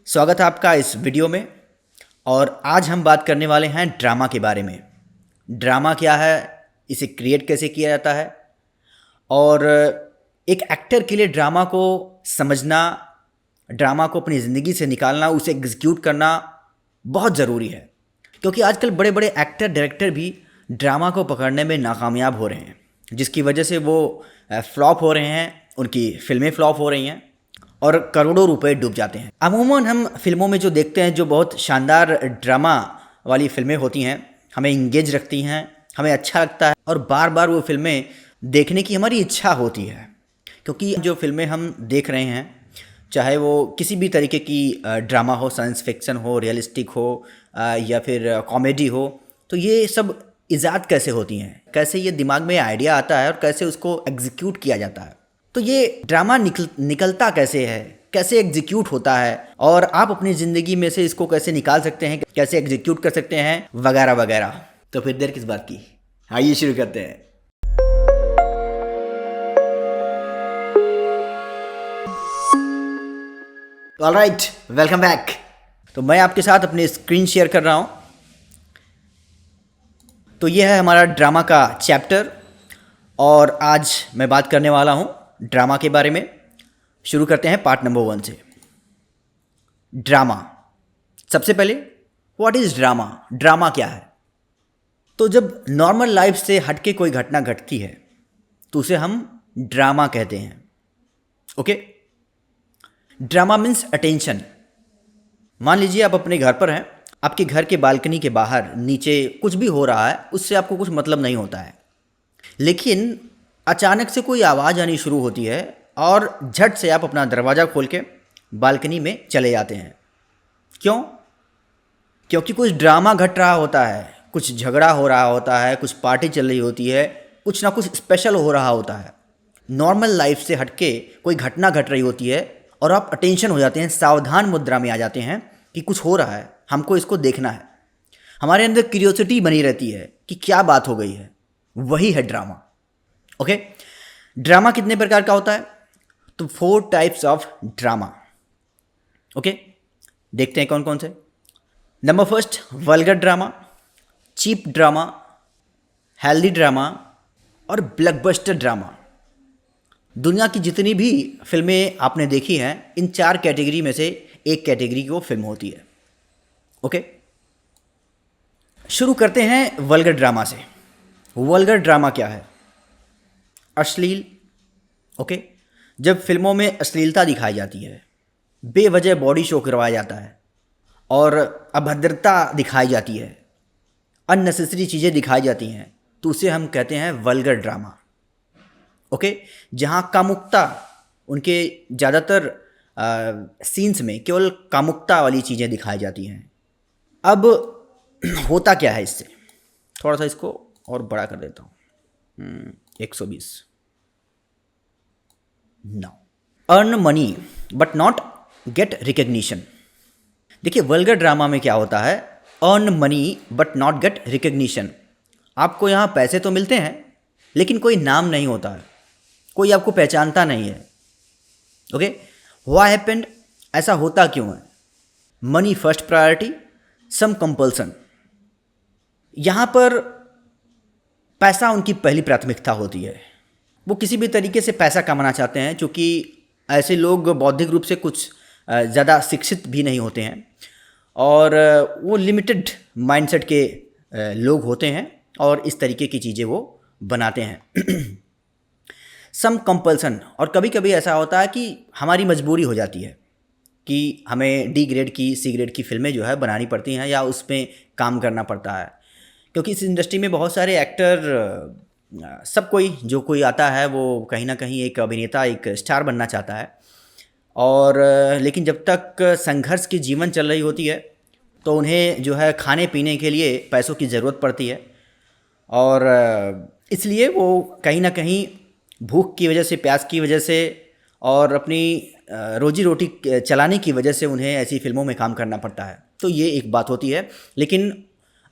स्वागत है आपका इस वीडियो में। और आज हम बात करने वाले हैं ड्रामा के बारे में। ड्रामा क्या है, इसे क्रिएट कैसे किया जाता है और एक एक्टर के लिए ड्रामा को समझना, ड्रामा को अपनी ज़िंदगी से निकालना, उसे एग्जीक्यूट करना बहुत ज़रूरी है। क्योंकि आजकल बड़े बड़े एक्टर डायरेक्टर भी ड्रामा को पकड़ने में नाकामयाब हो रहे हैं, जिसकी वजह से वो फ्लॉप हो रहे हैं, उनकी फिल्में फ्लॉप हो रही हैं और करोड़ों रुपए डूब जाते हैं। अमूमन हम फिल्मों में जो देखते हैं, जो बहुत शानदार ड्रामा वाली फिल्में होती हैं, हमें इंगेज रखती हैं, हमें अच्छा लगता है और बार बार वो फिल्में देखने की हमारी इच्छा होती है। क्योंकि जो फिल्में हम देख रहे हैं, चाहे वो किसी भी तरीके की ड्रामा हो, साइंस फिक्शन हो, रियलिस्टिक हो या फिर कॉमेडी हो, तो ये सब ईजाद कैसे होती हैं, कैसे ये दिमाग में आइडिया आता है और कैसे उसको एग्जीक्यूट किया जाता है। तो ये ड्रामा निकलता कैसे है, कैसे एग्जीक्यूट होता है और आप अपनी ज़िंदगी में से इसको कैसे निकाल सकते हैं, कैसे एग्जीक्यूट कर सकते हैं, वगैरह वगैरह। तो फिर देर किस बात की, आइए शुरू करते हैं। Alright, welcome back. तो मैं आपके साथ अपनी स्क्रीन शेयर कर रहा हूँ। तो ये है हमारा ड्रामा का चैप्टर और आज मैं बात करने वाला हूँ ड्रामा के बारे में। शुरू करते हैं पार्ट नंबर 1 से। ड्रामा। सबसे पहले व्हाट इज़ ड्रामा? ड्रामा क्या है? तो जब नॉर्मल लाइफ से हटके कोई घटना घटती है तो उसे हम ड्रामा कहते हैं। Okay, drama means attention. मान लीजिए आप अपने घर पर हैं, आपके घर के बालकनी के बाहर नीचे कुछ भी हो रहा है, उससे आपको कुछ मतलब नहीं होता है, लेकिन अचानक से कोई आवाज़ आनी शुरू होती है और झट से आप अपना दरवाज़ा खोल के बालकनी में चले जाते हैं। क्यों? क्योंकि कुछ ड्रामा घट रहा होता है, कुछ झगड़ा हो रहा होता है, कुछ पार्टी चल रही होती है, कुछ ना कुछ स्पेशल हो रहा होता है। नॉर्मल लाइफ से हटके कोई घटना घट रही होती है और आप अटेंशन हो जाते हैं, सावधान मुद्रा में आ जाते हैं कि कुछ हो रहा है, हमको इसको देखना है। हमारे अंदर क्यूरियोसिटी बनी रहती है कि क्या बात हो गई है। वही है ड्रामा। ओके, ड्रामा कितने प्रकार का होता है? तो 4 टाइप्स ऑफ ड्रामा। ओके, देखते हैं कौन कौन से। Number first, vulgar drama, cheap drama, healthy drama और ब्लॉकबस्टर ड्रामा। दुनिया की जितनी भी फिल्में आपने देखी हैं, इन 4 कैटेगरी में से एक कैटेगरी की वो फिल्म होती है। ओके, शुरू करते हैं वल्गर ड्रामा से। वल्गर ड्रामा क्या है? अश्लील। ओके, जब फिल्मों में अश्लीलता दिखाई जाती है, बेवजह बॉडी शो करवाया जाता है और अभद्रता दिखाई जाती है, अननेसेसरी चीज़ें दिखाई जाती हैं, तो उसे हम कहते हैं वल्गर ड्रामा। ओके, जहाँ कामुकता, उनके ज़्यादातर सीन्स में केवल कामुकता वाली चीज़ें दिखाई जाती हैं। अब होता क्या है इससे? थोड़ा सा इसको और बड़ा कर देता हूँ, 120। Now, earn money but not gate recognition. देखिए, वल्गर ड्रामा में क्या होता है? Earn money but not gate recognition. आपको यहाँ पैसे तो मिलते हैं, लेकिन कोई नाम नहीं होता है, कोई आपको पहचानता नहीं है। Okay, why happened? ऐसा होता क्यों है? मनी फर्स्ट प्रायोरिटी, सम कंपल्सन। यहाँ पर पैसा उनकी पहली प्राथमिकता होती है। वो किसी भी तरीके से पैसा कमाना चाहते हैं, क्योंकि ऐसे लोग बौद्धिक रूप से कुछ ज़्यादा शिक्षित भी नहीं होते हैं और वो लिमिटेड माइंडसेट के लोग होते हैं और इस तरीके की चीज़ें वो बनाते हैं। सम कंपल्सन, और कभी कभी ऐसा होता है कि हमारी मजबूरी हो जाती है कि हमें डी ग्रेड की, सी ग्रेड की फिल्में जो है बनानी पड़ती हैं या उसमें काम करना पड़ता है। क्योंकि इस इंडस्ट्री में बहुत सारे एक्टर, सब कोई जो कोई आता है वो कहीं ना कहीं एक अभिनेता, एक स्टार बनना चाहता है, और लेकिन जब तक संघर्ष की जीवन चल रही होती है तो उन्हें जो है खाने पीने के लिए पैसों की ज़रूरत पड़ती है और इसलिए वो कहीं ना कहीं भूख की वजह से, प्यास की वजह से और अपनी रोजी रोटी चलाने की वजह से उन्हें ऐसी फिल्मों में काम करना पड़ता है। तो ये एक बात होती है, लेकिन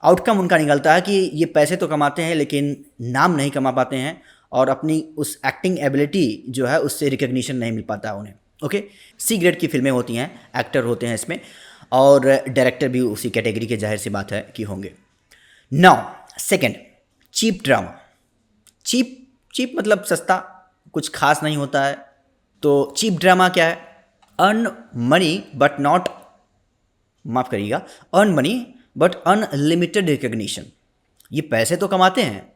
आउटकम उनका निकलता है कि ये पैसे तो कमाते हैं लेकिन नाम नहीं कमा पाते हैं और अपनी उस एक्टिंग एबिलिटी जो है उससे रिकग्निशन नहीं मिल पाता उन्हें। ओके, सी ग्रेड की फिल्में होती हैं, एक्टर होते हैं इसमें, और डायरेक्टर भी उसी कैटेगरी के, जाहिर सी बात है कि होंगे। Now second, cheap drama. Cheap cheap मतलब सस्ता, कुछ खास नहीं होता है। तो चीप ड्रामा क्या है? अर्न मनी बट नॉट, माफ़ करिएगा, earn money but unlimited recognition. ये पैसे तो कमाते हैं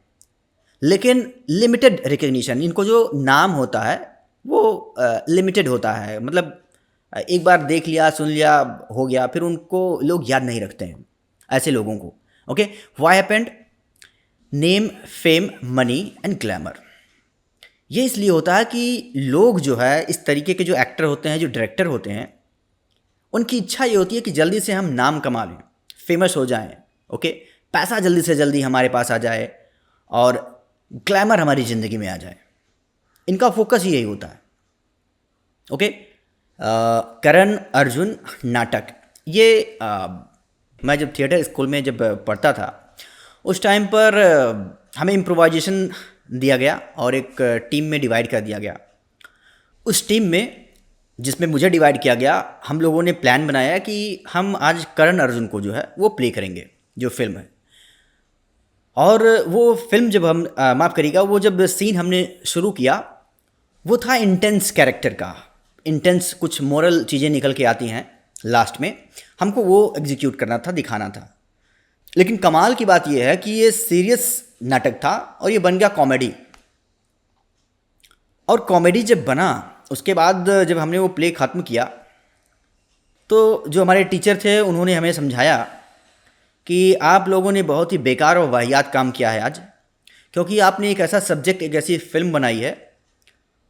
लेकिन लिमिटेड रिकग्निशन, इनको जो नाम होता है वो लिमिटेड होता है, मतलब एक बार देख लिया, सुन लिया, हो गया, फिर उनको लोग याद नहीं रखते हैं ऐसे लोगों को। Okay, why happened? Name, fame, money and glamour. ये इसलिए होता है कि लोग जो है, इस तरीके के जो एक्टर होते हैं, जो डायरेक्टर होते हैं, उनकी इच्छा ये होती है कि जल्दी से हम नाम कमा लें, फेमस हो जाएं। ओके, पैसा जल्दी से जल्दी हमारे पास आ जाए और ग्लैमर हमारी ज़िंदगी में आ जाए। इनका फोकस यही होता है। ओके, करण अर्जुन नाटक, ये मैं जब थिएटर स्कूल में जब पढ़ता था उस टाइम पर हमें इम्प्रोवाइजेशन दिया गया और एक टीम में डिवाइड कर दिया गया। उस टीम में जिसमें मुझे डिवाइड किया गया, हम लोगों ने प्लान बनाया कि हम आज करण अर्जुन को जो है वो प्ले करेंगे, जो फिल्म है। और वो फिल्म जब हम माफ़ करिएगा, वो जब सीन हमने शुरू किया वो था इंटेंस कैरेक्टर का। इंटेंस कुछ मोरल चीज़ें निकल के आती हैं लास्ट में, हमको वो एग्जीक्यूट करना था, दिखाना था। लेकिन कमाल की बात यह है कि ये सीरियस नाटक था और ये बन गया कॉमेडी। और कॉमेडी जब बना, उसके बाद जब हमने वो प्ले ख़त्म किया तो जो हमारे टीचर थे उन्होंने हमें समझाया कि आप लोगों ने बहुत ही बेकार और वाहियात काम किया है आज, क्योंकि आपने एक ऐसा सब्जेक्ट, एक ऐसी फिल्म बनाई है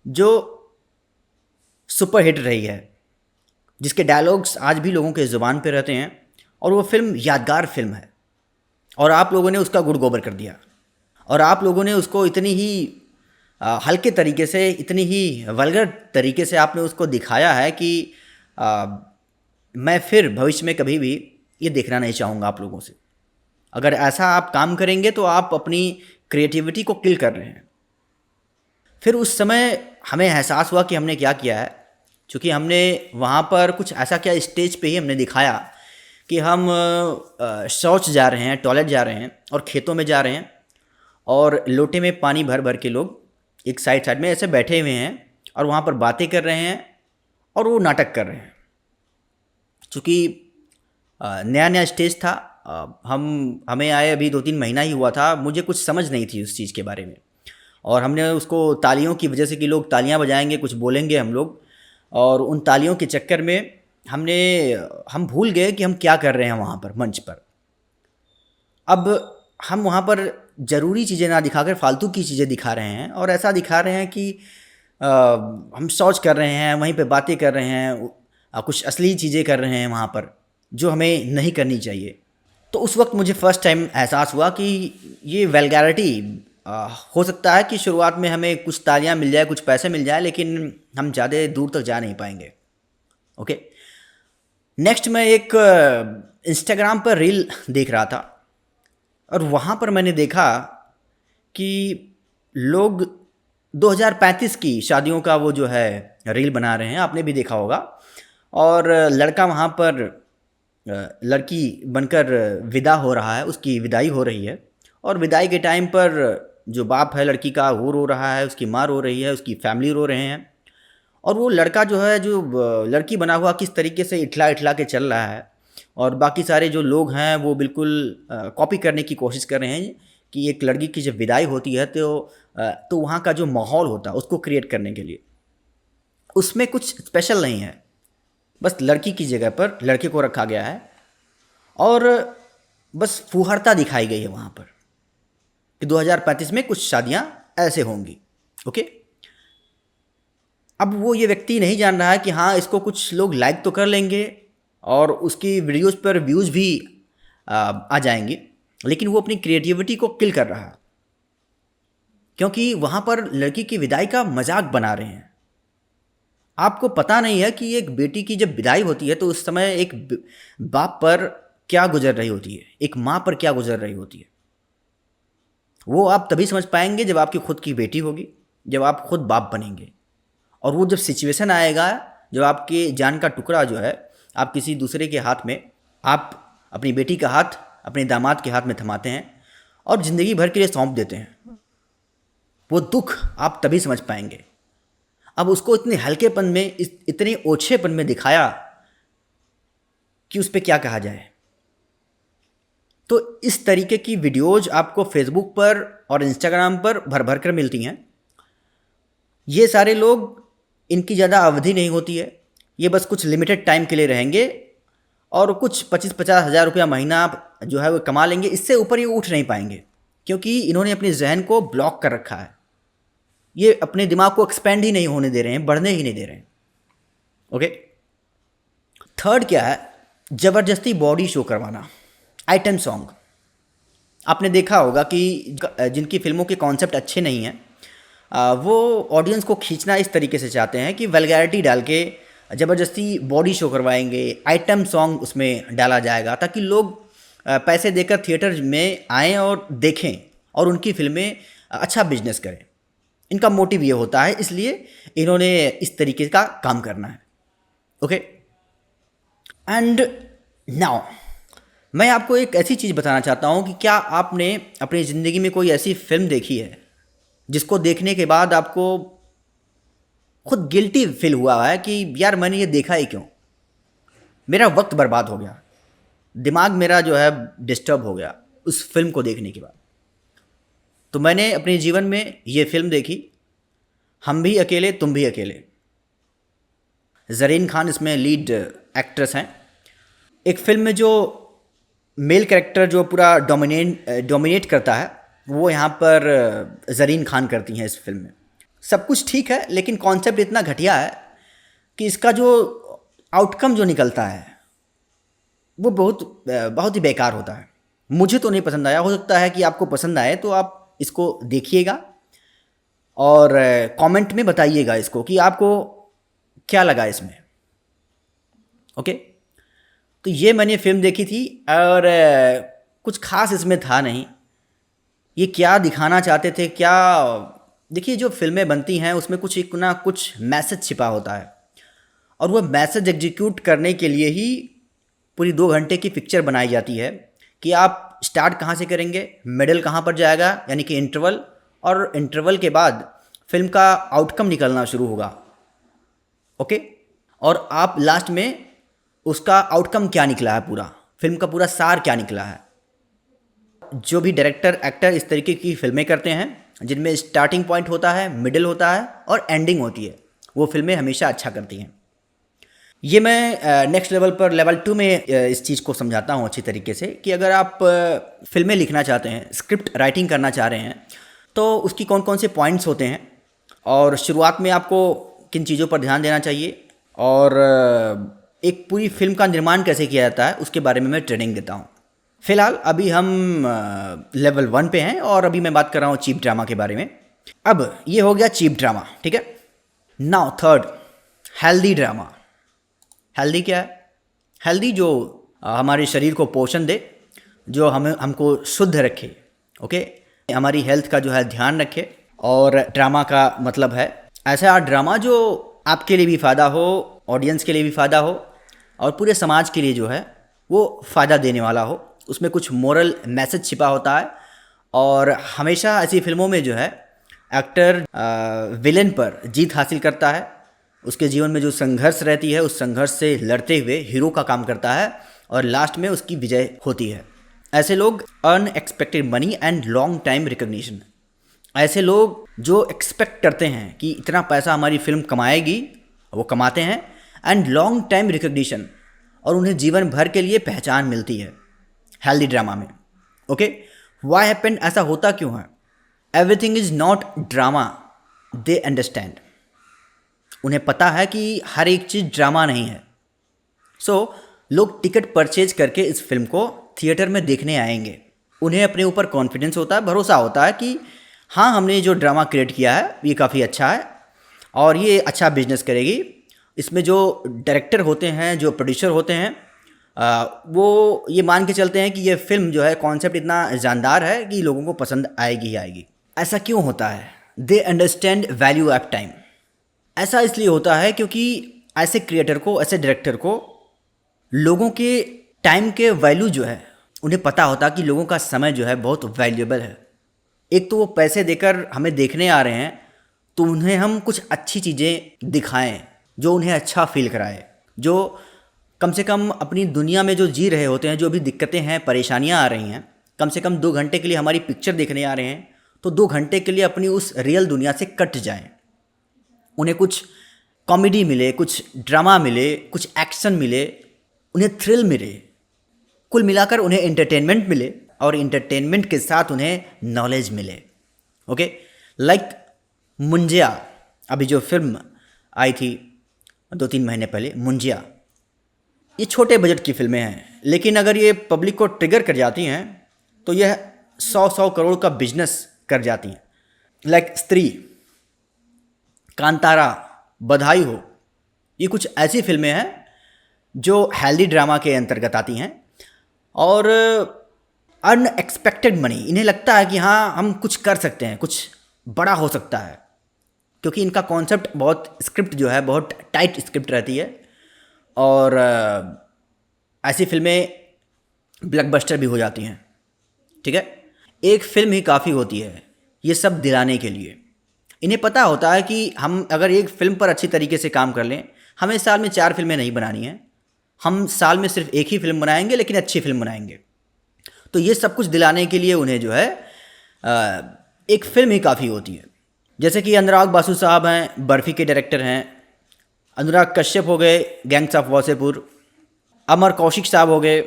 जो सुपर हिट रही है, जिसके डायलॉग्स आज भी लोगों के ज़ुबान पे रहते हैं, और वो फिल्म यादगार फिल्म है। और आप लोगों ने उसका गुड़ गोबर कर दिया, और आप लोगों ने उसको इतनी ही हल्के तरीके से, इतनी ही वल्गर तरीके से आपने उसको दिखाया है कि मैं फिर भविष्य में कभी भी ये देखना नहीं चाहूँगा आप लोगों से। अगर ऐसा आप काम करेंगे तो आप अपनी क्रिएटिविटी को किल कर रहे हैं। फिर उस समय हमें एहसास हुआ कि हमने क्या किया है, क्योंकि हमने वहाँ पर कुछ ऐसा क्या, स्टेज पे ही हमने दिखाया कि हम शौच जा रहे हैं, टॉयलेट जा रहे हैं और खेतों में जा रहे हैं, और लोटे में पानी भर भर के लोग एक साइड साइड में ऐसे बैठे हुए हैं और वहाँ पर बातें कर रहे हैं और वो नाटक कर रहे हैं। चूँकि नया नया स्टेज था, हमें आए अभी 2-3 महीना ही हुआ था, मुझे कुछ समझ नहीं थी उस चीज़ के बारे में, और हमने उसको तालियों की वजह से, कि लोग तालियां बजाएंगे, कुछ बोलेंगे हम लोग, और उन तालियों के चक्कर में हम भूल गए कि हम क्या कर रहे हैं वहाँ पर मंच पर। अब हम वहाँ पर ज़रूरी चीज़ें ना दिखाकर फालतू की चीज़ें दिखा रहे हैं, और ऐसा दिखा रहे हैं कि हम शौच कर रहे हैं, वहीं पे बातें कर रहे हैं, कुछ असली चीज़ें कर रहे हैं वहाँ पर, जो हमें नहीं करनी चाहिए। तो उस वक्त मुझे फ़र्स्ट टाइम एहसास हुआ कि ये वल्गैरिटी, हो सकता है कि शुरुआत में हमें कुछ तालियां मिल जाए, कुछ पैसे मिल जाए, लेकिन हम ज़्यादा दूर तक जा नहीं पाएंगे। ओके, नेक्स्ट मैं एक इंस्टाग्राम पर रील देख रहा था, और वहाँ पर मैंने देखा कि लोग 2035 की शादियों का वो जो है रील बना रहे हैं, आपने भी देखा होगा। और लड़का वहाँ पर लड़की बनकर विदा हो रहा है, उसकी विदाई हो रही है, और विदाई के टाइम पर जो बाप है लड़की का वो रो रहा है, उसकी माँ रो रही है, उसकी फैमिली रो रहे हैं, और वो लड़का जो है, जो लड़की बना हुआ, किस तरीके से इठला इठला के चल रहा है, और बाकी सारे जो लोग हैं वो बिल्कुल कॉपी करने की कोशिश कर रहे हैं कि एक लड़की की जब विदाई होती है तो वहाँ का जो माहौल होता है उसको क्रिएट करने के लिए, उसमें कुछ स्पेशल नहीं है, बस लड़की की जगह पर लड़के को रखा गया है, और बस फुहरता दिखाई गई है वहाँ पर कि 2035 में कुछ शादियाँ ऐसे होंगी। ओके, अब वो ये व्यक्ति नहीं जान रहा है कि हाँ, इसको कुछ लोग लाइक तो कर लेंगे और उसकी वीडियोस पर व्यूज़ भी आ जाएंगे, लेकिन वो अपनी क्रिएटिविटी को किल कर रहा है, क्योंकि वहाँ पर लड़की की विदाई का मजाक बना रहे हैं। आपको पता नहीं है कि एक बेटी की जब विदाई होती है तो उस समय एक बाप पर क्या गुजर रही होती है, एक माँ पर क्या गुजर रही होती है। वो आप तभी समझ पाएंगे जब आपकी खुद की बेटी होगी, जब आप खुद बाप बनेंगे, और वो जब सिचुएशन आएगा जो आपके जान का टुकड़ा जो है आप किसी दूसरे के हाथ में, आप अपनी बेटी का हाथ अपने दामाद के हाथ में थमाते हैं और ज़िंदगी भर के लिए सौंप देते हैं। वो दुख आप तभी समझ पाएंगे। अब उसको इतने हल्केपन में, इतने ओछेपन में दिखाया कि उस पर क्या कहा जाए। तो इस तरीके की वीडियोज़ आपको फेसबुक पर और इंस्टाग्राम पर भर भर कर मिलती हैं। ये सारे लोग, इनकी ज़्यादा अवधि नहीं होती है, ये बस कुछ लिमिटेड टाइम के लिए रहेंगे और कुछ 25-50 हज़ार रुपया महीना जो है वो कमा लेंगे। इससे ऊपर ये उठ नहीं पाएंगे क्योंकि इन्होंने अपने जहन को ब्लॉक कर रखा है। ये अपने दिमाग को एक्सपेंड ही नहीं होने दे रहे हैं, बढ़ने ही नहीं दे रहे हैं। ओके, थर्ड क्या है? ज़बरदस्ती बॉडी शो करवाना, आइटम सॉन्ग। आपने देखा होगा कि जिनकी फिल्मों के कॉन्सेप्ट अच्छे नहीं हैं, वो ऑडियंस को खींचना इस तरीके से चाहते हैं कि वल्गैरिटी डाल के ज़बरदस्ती बॉडी शो करवाएंगे, आइटम सॉन्ग उसमें डाला जाएगा ताकि लोग पैसे देकर थिएटर में आएँ और देखें और उनकी फिल्में अच्छा बिजनेस करें। इनका मोटिव ये होता है, इसलिए इन्होंने इस तरीके का काम करना है। ओके, एंड नाउ मैं आपको एक ऐसी चीज़ बताना चाहता हूँ कि क्या आपने अपनी ज़िंदगी में कोई ऐसी फिल्म देखी है जिसको देखने के बाद आपको खुद गिल्टी फील हुआ है कि यार मैंने ये देखा ही क्यों, मेरा वक्त बर्बाद हो गया, दिमाग मेरा जो है डिस्टर्ब हो गया उस फिल्म को देखने के बाद। तो मैंने अपने जीवन में ये फिल्म देखी, हम भी अकेले तुम भी अकेले। ज़रीन खान इसमें लीड एक्ट्रेस हैं। एक फिल्म में जो मेल कैरेक्टर जो पूरा डोमिनेट करता है वो यहाँ पर ज़रीन खान करती हैं इस फिल्म में। सब कुछ ठीक है, लेकिन कॉन्सेप्ट इतना घटिया है कि इसका जो आउटकम जो निकलता है वो बहुत ही बेकार होता है। मुझे तो नहीं पसंद आया, हो सकता है कि आपको पसंद आए, तो आप इसको देखिएगा और कमेंट में बताइएगा इसको कि आपको क्या लगा इसमें। ओके, तो ये मैंने फिल्म देखी थी और कुछ खास इसमें था नहीं। ये क्या दिखाना चाहते थे, क्या, देखिए जो फिल्में बनती हैं उसमें कुछ एक ना कुछ मैसेज छिपा होता है और वह मैसेज एग्जीक्यूट करने के लिए ही पूरी 2 घंटे की पिक्चर बनाई जाती है कि आप स्टार्ट कहाँ से करेंगे, मिडल कहाँ पर जाएगा, यानी कि इंटरवल, और इंटरवल के बाद फिल्म का आउटकम निकलना शुरू होगा। ओके, और आप लास्ट में उसका आउटकम क्या निकला है, पूरा फिल्म का पूरा सार क्या निकला है। जो भी डायरेक्टर एक्टर इस तरीके की फिल्में करते हैं जिनमें स्टार्टिंग पॉइंट होता है, मिडिल होता है और एंडिंग होती है, वो फिल्में हमेशा अच्छा करती हैं। ये मैं नेक्स्ट लेवल पर लेवल 2 में इस चीज़ को समझाता हूँ अच्छी तरीके से कि अगर आप फिल्में लिखना चाहते हैं, स्क्रिप्ट राइटिंग करना चाह रहे हैं, तो उसकी कौन कौन से पॉइंट्स होते हैं और शुरुआत में आपको किन चीज़ों पर ध्यान देना चाहिए और एक पूरी फिल्म का निर्माण कैसे किया जाता है उसके बारे में मैं ट्रेनिंग देता हूँ। फ़िलहाल अभी हम लेवल 1 पे हैं और अभी मैं बात कर रहा हूँ चीप ड्रामा के बारे में। अब ये हो गया चीप ड्रामा, ठीक है। Now third, healthy drama. Healthy क्या है? हेल्दी जो हमारे शरीर को पोषण दे, जो हमको शुद्ध रखे, ओके, हमारी हेल्थ का जो है ध्यान रखे। और ड्रामा का मतलब है ऐसा ड्रामा जो आपके लिए भी फ़ायदा हो, ऑडियंस के लिए भी फ़ायदा हो और पूरे समाज के लिए जो है वो फ़ायदा देने वाला हो। उसमें कुछ मोरल मैसेज छिपा होता है और हमेशा ऐसी फिल्मों में जो है एक्टर विलेन पर जीत हासिल करता है, उसके जीवन में जो संघर्ष रहती है उस संघर्ष से लड़ते हुए हीरो का काम करता है और लास्ट में उसकी विजय होती है। ऐसे लोग unexpected money and long time recognition. ऐसे लोग जो एक्सपेक्ट करते हैं कि इतना पैसा हमारी फिल्म कमाएगी, वो कमाते हैं, एंड लॉन्ग टाइम रिकग्निशन, और उन्हें जीवन भर के लिए पहचान मिलती है हेल्दी ड्रामा में। ओके, व्हाई हैपेंड, ऐसा होता क्यों है? Everything is not drama, they understand. उन्हें पता है कि हर एक चीज़ ड्रामा नहीं है। सो लोग टिकट परचेज करके इस फिल्म को थिएटर में देखने आएंगे। उन्हें अपने ऊपर कॉन्फिडेंस होता है, भरोसा होता है कि हाँ, हमने जो ड्रामा क्रिएट किया है ये काफ़ी अच्छा है और ये अच्छा बिजनेस करेगी। इसमें जो डायरेक्टर होते हैं, जो प्रोड्यूसर होते हैं, वो ये मान के चलते हैं कि ये फिल्म जो है कॉन्सेप्ट इतना जानदार है कि लोगों को पसंद आएगी ही आएगी। ऐसा क्यों होता है? They understand value of time. ऐसा इसलिए होता है क्योंकि ऐसे क्रिएटर को, ऐसे डायरेक्टर को लोगों के टाइम के वैल्यू जो है उन्हें पता होता कि लोगों का समय जो है बहुत वैल्यूएबल है। एक तो वो पैसे देकर हमें देखने आ रहे हैं, तो उन्हें हम कुछ अच्छी चीज़ें दिखाएं जो उन्हें अच्छा फील कराए, जो कम से कम अपनी दुनिया में जो जी रहे होते हैं, जो भी दिक्कतें हैं, परेशानियां आ रही हैं, कम से कम 2 घंटे के लिए हमारी पिक्चर देखने आ रहे हैं, तो 2 घंटे के लिए अपनी उस रियल दुनिया से कट जाएं। उन्हें कुछ कॉमेडी मिले, कुछ ड्रामा मिले, कुछ एक्शन मिले, उन्हें थ्रिल मिले, कुल मिलाकर उन्हें एंटरटेनमेंट मिले और एंटरटेनमेंट के साथ उन्हें नॉलेज मिले। ओके, लाइक मुंजिया, अभी जो फिल्म आई थी 2-3 महीने पहले, मुंजिया, ये छोटे बजट की फिल्में हैं, लेकिन अगर ये पब्लिक को ट्रिगर कर जाती हैं तो यह 100 करोड़ का बिजनेस कर जाती हैं। लाइक स्त्री, कांतारा, बधाई हो, ये कुछ ऐसी फिल्में हैं जो हेल्दी ड्रामा के अंतर्गत आती हैं और अनएक्सपेक्टेड मनी, इन्हें लगता है कि हाँ हम कुछ कर सकते हैं, कुछ बड़ा हो सकता है, क्योंकि इनका कॉन्सेप्ट बहुत, स्क्रिप्ट जो है बहुत टाइट स्क्रिप्ट रहती है और ऐसी फिल्में ब्लॉकबस्टर भी हो जाती हैं। ठीक है, एक फिल्म ही काफ़ी होती है ये सब दिलाने के लिए। इन्हें पता होता है कि हम अगर एक फिल्म पर अच्छी तरीके से काम कर लें, हमें साल में 4 फिल्में नहीं बनानी हैं, हम साल में सिर्फ एक ही फिल्म बनाएंगे, लेकिन अच्छी फिल्म बनाएंगे। तो ये सब कुछ दिलाने के लिए उन्हें जो है एक फिल्म ही काफ़ी होती है। जैसे कि अनुराग बासु साहब हैं, बर्फ़ी के डायरेक्टर हैं, अनुराग कश्यप हो गए, गैंग्स ऑफ वासेपुर, अमर कौशिक साहब हो गए,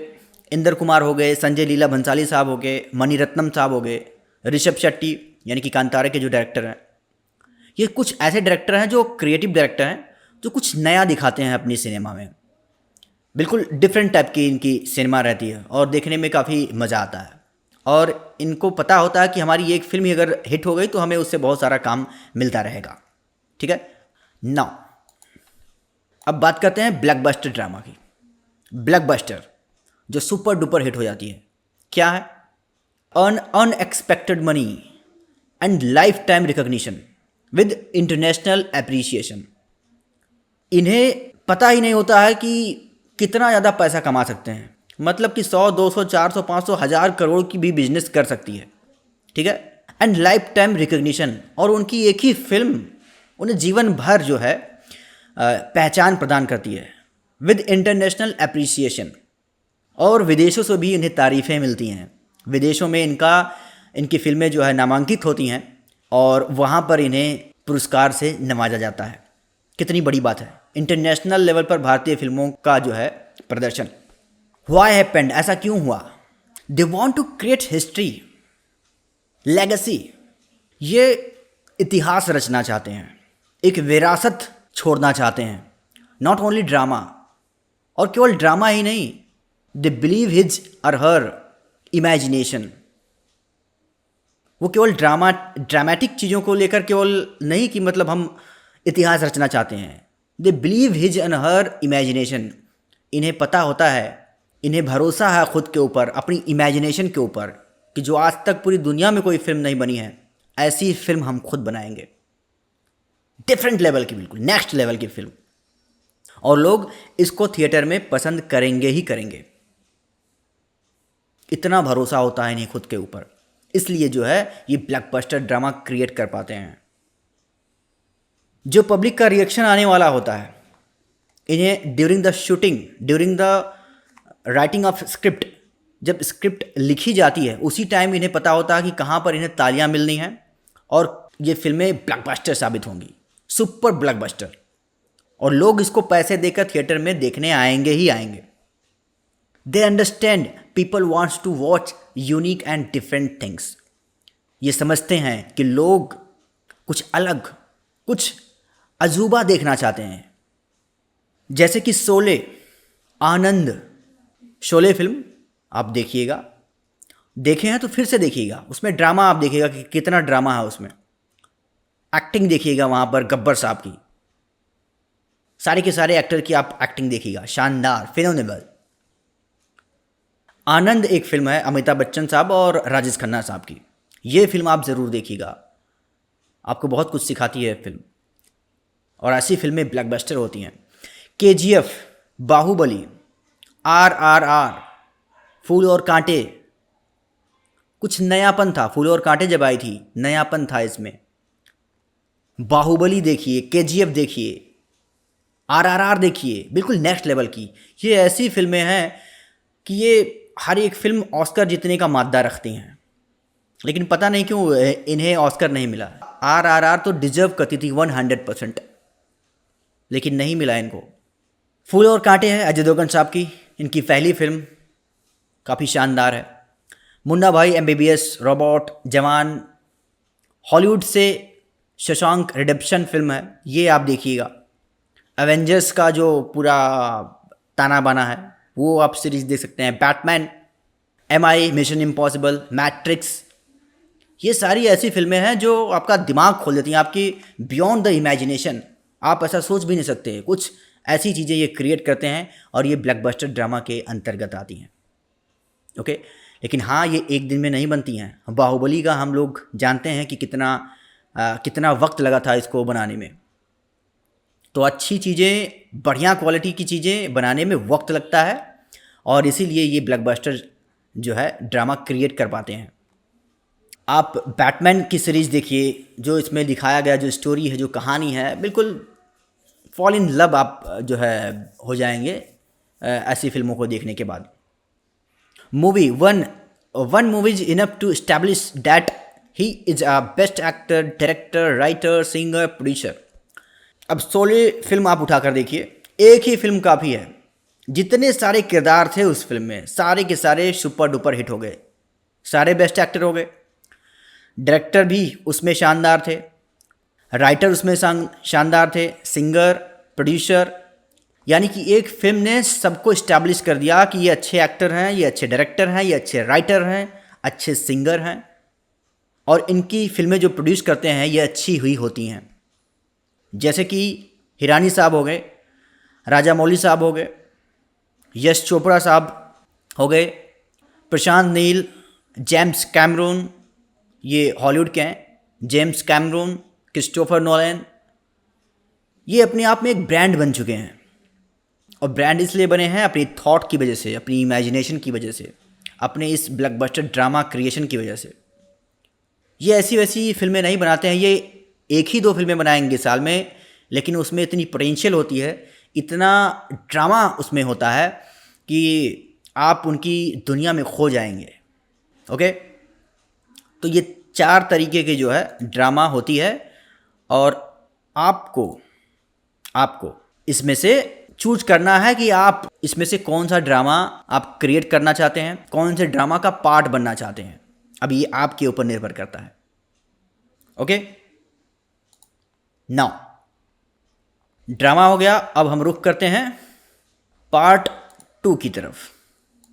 इंदर कुमार हो गए, संजय लीला भंसाली साहब हो गए, मणिरत्नम साहब हो गए, ऋषभ शेट्टी यानी कि कांतारे के जो डायरेक्टर हैं। ये कुछ ऐसे डायरेक्टर हैं जो क्रिएटिव डायरेक्टर हैं, जो कुछ नया दिखाते हैं अपनी सिनेमा में। बिल्कुल डिफरेंट टाइप की इनकी सिनेमा रहती है और देखने में काफ़ी मज़ा आता है, और इनको पता होता है कि हमारी एक फिल्म ही अगर हिट हो गई तो हमें उससे बहुत सारा काम मिलता रहेगा। ठीक है, नाउ अब बात करते हैं ब्लॉकबस्टर ड्रामा की। ब्लॉकबस्टर जो सुपर डुपर हिट हो जाती है, क्या है? Earn unexpected money and life time recognition with international appreciation. इन्हें पता ही नहीं होता है कि कितना ज़्यादा पैसा कमा सकते हैं, मतलब कि 100, 200, 400, 500, 1000 करोड़ की भी बिजनेस कर सकती है। ठीक है, एंड लाइफ टाइम रिकॉग्निशन, और उनकी एक ही फिल्म उन्हें जीवन भर जो है पहचान प्रदान करती है विद इंटरनेशनल एप्रिसिएशन, और विदेशों से भी इन्हें तारीफ़ें मिलती हैं। विदेशों में इनकी फिल्में जो है नामांकित होती हैं और वहाँ पर इन्हें पुरस्कार से नवाजा जाता है। कितनी बड़ी बात है, इंटरनेशनल लेवल पर भारतीय फिल्मों का जो है प्रदर्शन। व्हाई हैपेंड, ऐसा क्यों हुआ? They want to create history, legacy, ये इतिहास रचना चाहते हैं, एक विरासत छोड़ना चाहते हैं। नॉट ओनली ड्रामा, और केवल ड्रामा ही नहीं, दे बिलीव हिज और हर इमेजिनेशन। वो केवल ड्रामेटिक चीज़ों को लेकर केवल नहीं कि मतलब हम इतिहास रचना चाहते हैं, they believe his and her imagination. इन्हें पता होता है, इन्हें भरोसा है खुद के ऊपर, अपनी इमेजिनेशन के ऊपर, कि जो आज तक पूरी दुनिया में कोई फिल्म नहीं बनी है, ऐसी फिल्म हम खुद बनाएंगे, डिफरेंट लेवल की, बिल्कुल नेक्स्ट लेवल की फिल्म, और लोग इसको थिएटर में पसंद करेंगे ही करेंगे। इतना भरोसा होता है इन्हें खुद के ऊपर, इसलिए जो है ये ब्लॉकबस्टर ड्रामा क्रिएट कर पाते हैं। जो पब्लिक का रिएक्शन आने वाला होता है, इन्हें during the shooting, during the writing of script, जब स्क्रिप्ट लिखी जाती है उसी टाइम इन्हें पता होता है कि कहाँ पर इन्हें तालियां मिलनी हैं और ये फिल्में ब्लॉकबस्टर साबित होंगी, सुपर ब्लॉकबस्टर, और लोग इसको पैसे देकर थिएटर में देखने आएंगे ही आएंगे। They understand people wants to watch unique and different things. ये समझते हैं कि लोग कुछ अलग, कुछ अजूबा देखना चाहते हैं। जैसे कि शोले, आनंद, शोले फिल्म आप देखिएगा, देखे हैं तो फिर से देखिएगा, उसमें ड्रामा आप देखिएगा कि कितना ड्रामा है उसमें। एक्टिंग देखिएगा वहाँ पर गब्बर साहब की, सारे के सारे एक्टर की आप एक्टिंग देखिएगा, शानदार, फिनोमिनल। आनंद एक फिल्म है अमिताभ बच्चन साहब और राजेश खन्ना साहब की, ये फिल्म आप ज़रूर देखिएगा, आपको बहुत कुछ सिखाती है फिल्म, और ऐसी फिल्में ब्लॉकबस्टर होती हैं। केजीएफ, बाहुबली, आरआरआर, फूल और कांटे, कुछ नयापन था। फूल और कांटे जब आई थी नयापन था इसमें। बाहुबली देखिए, केजीएफ देखिए, आरआरआर देखिए, बिल्कुल नेक्स्ट लेवल की। ये ऐसी फिल्में हैं कि ये हर एक फिल्म ऑस्कर जीतने का मादा रखती हैं, लेकिन पता नहीं क्यों इन्हें ऑस्कर नहीं मिला। आरआरआर तो डिजर्व करती थी 100%, लेकिन नहीं मिला इनको। फूल और कांटे है अजय देवगन साहब की, इनकी पहली फिल्म, काफ़ी शानदार है। मुन्ना भाई, एमबीबीएस, रोबोट, जवान, हॉलीवुड से शशांक रिडेम्पशन फिल्म है, ये आप देखिएगा। एवेंजर्स का जो पूरा ताना बाना है वो आप सीरीज़ देख सकते हैं। Batman, MI, mission impossible, matrix, ये सारी ऐसी फिल्में हैं जो आपका दिमाग खोल देती हैं, आपकी बियॉन्ड द इमेजिनेशन। आप ऐसा सोच भी नहीं सकते, कुछ ऐसी चीज़ें ये क्रिएट करते हैं और ये ब्लॉकबस्टर ड्रामा के अंतर्गत आती हैं। ओके, लेकिन हाँ, ये एक दिन में नहीं बनती हैं। बाहुबली का हम लोग जानते हैं कि कितना वक्त लगा था इसको बनाने में। तो अच्छी चीज़ें, बढ़िया क्वालिटी की चीज़ें बनाने में वक्त लगता है, और इसीलिए ये ब्लॉकबस्टर जो है ड्रामा क्रिएट कर पाते हैं। आप बैटमैन की सीरीज़ देखिए, जो इसमें दिखाया गया जो स्टोरी है, जो कहानी है, बिल्कुल फॉल इन लव आप जो है हो जाएंगे ऐसी फिल्मों को देखने के बाद। Movie one movie is enough to establish that he is a best actor, director, writer, singer, producer. अब 16 फिल्म आप उठाकर देखिए, एक ही फिल्म काफ़ी है। जितने सारे किरदार थे उस फिल्म में, सारे के सारे सुपर डुपर हिट हो गए, सारे बेस्ट एक्टर हो गए, डायरेक्टर भी उसमें शानदार थे, राइटर उसमें शानदार थे, सिंगर, प्रोड्यूसर। यानी कि एक फिल्म ने सबको इस्टेब्लिश कर दिया कि ये अच्छे एक्टर हैं, ये अच्छे डायरेक्टर हैं, ये अच्छे राइटर हैं, अच्छे सिंगर हैं, और इनकी फिल्में जो प्रोड्यूस करते हैं ये अच्छी हुई होती हैं। जैसे कि हिरानी साहब हो गए, राजा मौली साहब हो गए, यश चोपड़ा साहब हो गए, प्रशांत नील, जेम्स कैमरून, ये हॉलीवुड के हैं, जेम्स कैमरून, क्रिस्टोफर नोलन, ये अपने आप में एक ब्रांड बन चुके हैं। और ब्रांड इसलिए बने हैं अपनी थॉट की वजह से, अपनी इमेजिनेशन की वजह से, अपने इस ब्लॉकबस्टर ड्रामा क्रिएशन की वजह से। ये ऐसी वैसी फिल्में नहीं बनाते हैं, ये एक ही 2 फिल्में बनाएंगे साल में, लेकिन उसमें इतनी पोटेंशियल होती है, इतना ड्रामा उसमें होता है कि आप उनकी दुनिया में खो जाएंगे। ओके, तो ये 4 तरीके के जो है ड्रामा होती है, और आपको इसमें से चूज करना है कि आप इसमें से कौन सा ड्रामा आप क्रिएट करना चाहते हैं, कौन से ड्रामा का पार्ट बनना चाहते हैं। अब ये आपके ऊपर निर्भर करता है। ओके, नाउ ड्रामा हो गया, अब हम रुख करते हैं पार्ट 2 की तरफ।